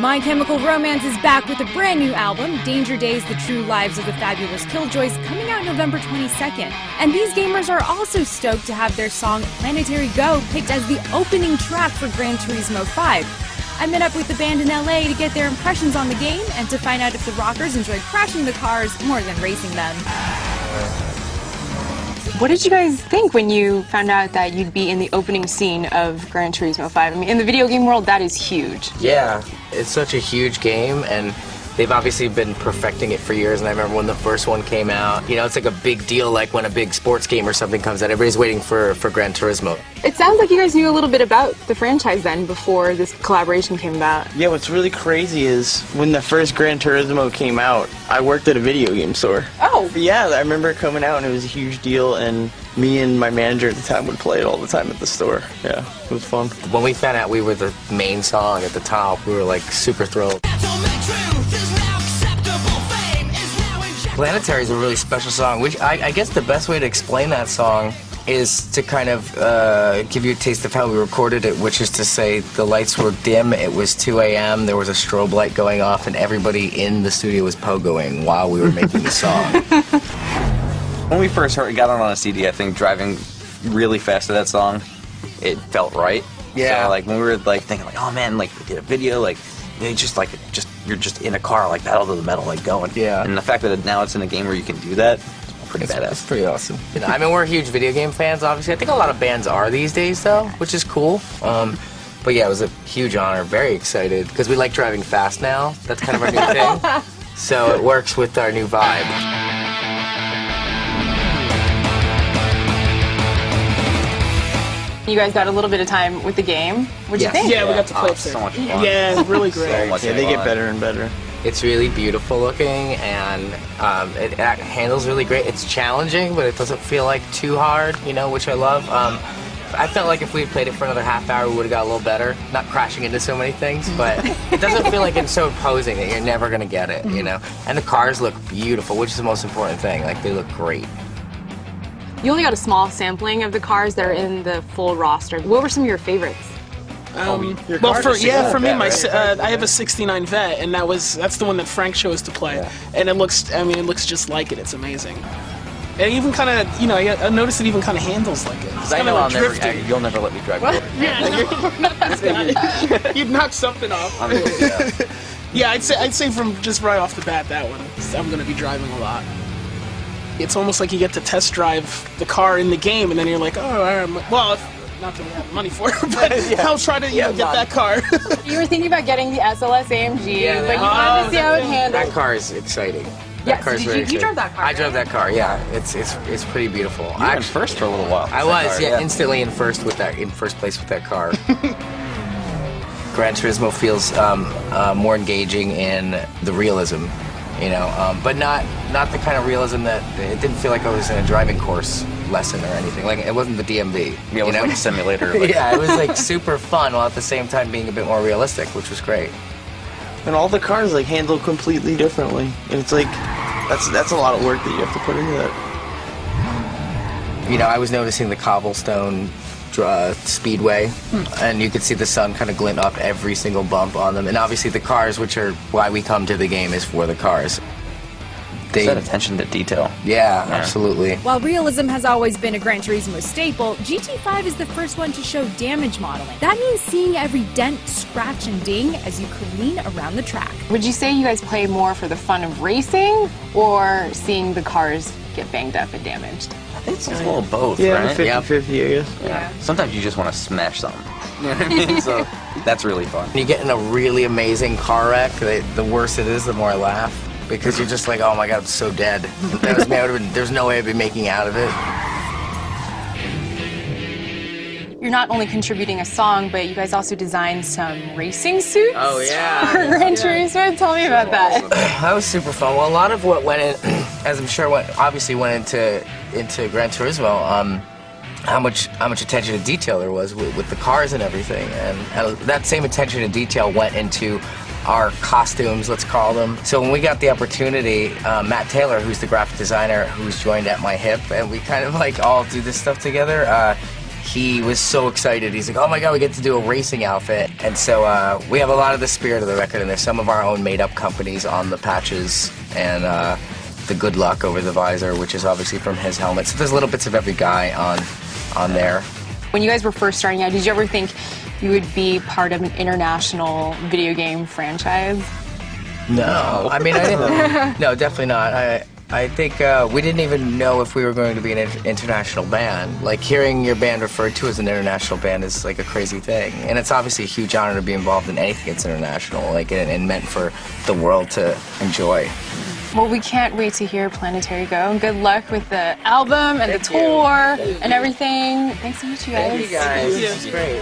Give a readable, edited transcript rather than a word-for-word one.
My Chemical Romance is back with a brand new album, Danger Days, The True Lives of the Fabulous Killjoys, coming out November 22nd. And these gamers are also stoked to have their song Planetary Go picked as the opening track for Gran Turismo 5. I met up with the band in LA to get their impressions on the game and to find out if the rockers enjoyed crashing the cars more than racing them. What did you guys think when you found out that you'd be in the opening scene of Gran Turismo 5? I mean, in the video game world, that is huge. Yeah, it's such a huge game, and they've obviously been perfecting it for years, and I remember when the first one came out, you know, it's like a big deal, like when a big sports game or something comes out, everybody's waiting for Gran Turismo. It sounds like you guys knew a little bit about the franchise then, before this collaboration came about. Yeah, what's really crazy is when the first Gran Turismo came out, I worked at a video game store. Oh! Yeah, I remember it coming out and it was a huge deal, and me and my manager at the time would play it all the time at the store. Yeah, it was fun. When we found out we were the main song at the top, we were like super thrilled. Planetary is a really special song, which I guess the best way to explain that song is to kind of give you a taste of how we recorded it, which is to say the lights were dim, it was 2 a.m., there was a strobe light going off, and everybody in the studio was pogoing while we were making the song. When we first got on a CD, I think driving really fast to that song, it felt right. Yeah. So like when we were like thinking like, oh man, like we did a video, like you're just in a car like pedal to the metal, like going. Yeah. And the fact that now it's in a game where you can do that, it's pretty badass. It's pretty awesome. You know, I mean, we're huge video game fans, obviously. I think a lot of bands are these days, though, which is cool. But yeah, it was a huge honor. Very excited because we like driving fast now. That's kind of our new thing. So it works with our new vibe. You guys got a little bit of time with the game. What'd you think? Yeah, we got to play so much fun. Yeah, really great. So much Yeah, they fun. get better and better. It's really beautiful looking, and it handles really great. It's challenging, but it doesn't feel like too hard, you know, which I love. I felt like if we had played it for another half hour, we would have got a little better. Not crashing into so many things, but it doesn't feel like it's so imposing that you're never going to get it, you know. And the cars look beautiful, which is the most important thing. Like, they look great. You only got a small sampling of the cars that are in the full roster. What were some of your favorites? Well, for me, I have a '69 Vet, and that's the one that Frank chose to play, and it looks just like it. It's amazing. And even kind of, you know, I noticed it even kind of handles like it. I know you'll never let me drive over. Yeah, you'd knock something off. Yeah, I'd say from just right off the bat that one, I'm going to be driving a lot. It's almost like you get to test drive the car in the game, and then you're like, oh, well, not that we have money for it, but I'll try to get that car. You were thinking about getting the SLS AMG, but you wanted to see how it handled. That car is exciting. That car's very you drove that car? I drove that car, yeah. It's pretty beautiful. You were in first for a little while. I was, instantly in first place with that car. Gran Turismo feels more engaging in the realism, you know, but not the kind of realism that it didn't feel like I was in a driving course lesson or anything. Like, it wasn't the DMV. Yeah, it was like a simulator. Like. Yeah, it was like super fun while at the same time being a bit more realistic, which was great. And all the cars like handle completely differently, and it's like that's a lot of work that you have to put into that. You know, I was noticing the cobblestone speedway, and you could see the sun kind of glint off every single bump on them. And obviously the cars, which are why we come to the game, is for the cars. They set attention to detail. Yeah, absolutely. While realism has always been a Gran Turismo staple, GT5 is the first one to show damage modeling. That means seeing every dent, scratch, and ding as you careen around the track. Would you say you guys play more for the fun of racing, or seeing the cars get banged up and damaged? I think it's a little of both, yeah, right? 50-50, I guess. Yeah. Sometimes you just want to smash something. You know what I mean? So that's really fun. You get in a really amazing car wreck, the worse it is, the more I laugh. Because you're just like, oh my god, I'm so dead. That was me. There's no way I'd be making out of it. You're not only contributing a song, but you guys also designed some racing suits. Oh yeah. For Gran Turismo. Tell me about that. That was super fun. Well, a lot of what went in, as I'm sure obviously went into Gran Turismo, how much attention to detail there was with the cars and everything, and that same attention to detail went into our costumes, let's call them. So when we got the opportunity, Matt Taylor, who's the graphic designer, who's joined at my hip, and we kind of like all do this stuff together, he was so excited. He's like, oh my god, we get to do a racing outfit. And so we have a lot of the spirit of the record, and there's some of our own made-up companies on the patches, and the good luck over the visor, which is obviously from his helmet. So there's little bits of every guy on there. When you guys were first starting out, did you ever think you would be part of an international video game franchise? No. I mean, I didn't. No, definitely not. I think we didn't even know if we were going to be an international band. Like, hearing your band referred to as an international band is like a crazy thing. And it's obviously a huge honor to be involved in anything that's international, like, and meant for the world to enjoy. Well, we can't wait to hear Planetary Go. And good luck with the album and the tour and everything. Thanks so much, you guys. Thank you guys. This is great.